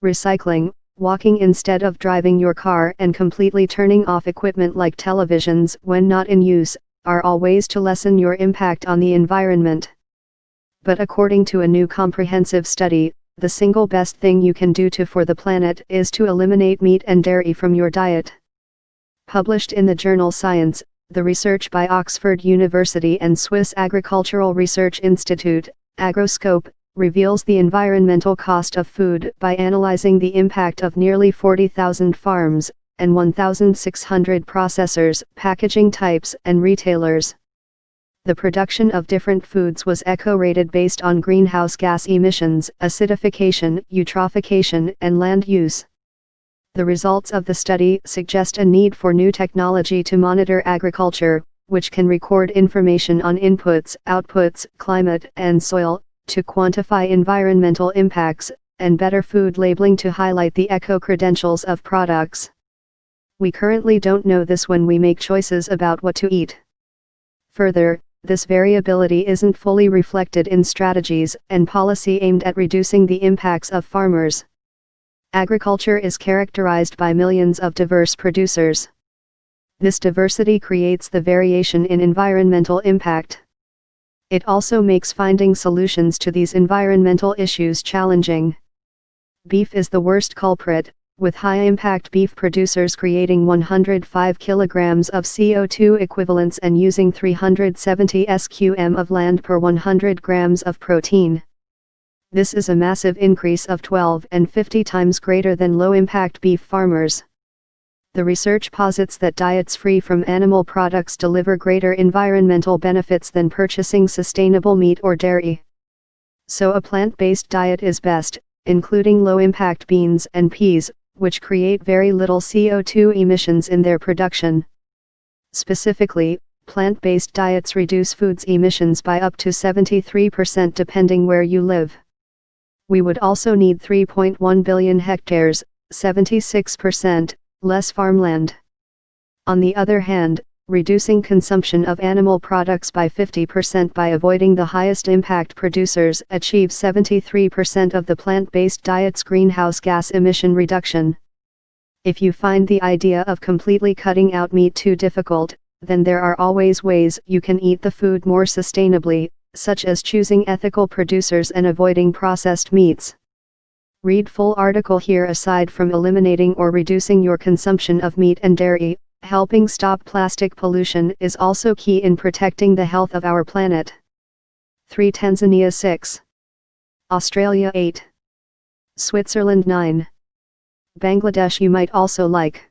Recycling, walking instead of driving your car and completely turning off equipment like televisions when not in use, are all ways to lessen your impact on the environment. But according to a new comprehensive study, the single best thing you can do for the planet is to eliminate meat and dairy from your diet. Published in the journal Science, the research by Oxford University and Swiss Agricultural Research Institute, Agroscope, reveals the environmental cost of food by analyzing the impact of nearly 40,000 farms, and 1,600 processors, packaging types, and retailers. The production of different foods was eco-rated based on greenhouse gas emissions, acidification, eutrophication, and land use. The results of the study suggest a need for new technology to monitor agriculture, which can record information on inputs, outputs, climate, and soil, to quantify environmental impacts, and better food labeling to highlight the eco-credentials of products. We currently don't know this when we make choices about what to eat. Further, this variability isn't fully reflected in strategies and policy aimed at reducing the impacts of farmers. Agriculture is characterized by millions of diverse producers. This diversity creates the variation in environmental impact. It also makes finding solutions to these environmental issues challenging. Beef is the worst culprit, with high-impact beef producers creating 105 kilograms of CO2 equivalents and using 370 sqm of land per 100 grams of protein. This is a massive increase of 12 and 50 times greater than low-impact beef farmers. The research posits that diets free from animal products deliver greater environmental benefits than purchasing sustainable meat or dairy. So a plant-based diet is best, including low-impact beans and peas, which create very little CO2 emissions in their production. Specifically, plant-based diets reduce foods emissions by up to 73% depending where you live. We would also need 3.1 billion hectares, 76%, less farmland. On the other hand, reducing consumption of animal products by 50% by avoiding the highest impact producers achieves 73% of the plant-based diet's greenhouse gas emission reduction. If you find the idea of completely cutting out meat too difficult, then there are always ways you can eat the food more sustainably, such as choosing ethical producers and avoiding processed meats. Read full article here. Aside from eliminating or reducing your consumption of meat and dairy, helping stop plastic pollution is also key in protecting the health of our planet. 3. Tanzania 6. Australia 8. Switzerland 9. Bangladesh you might also like.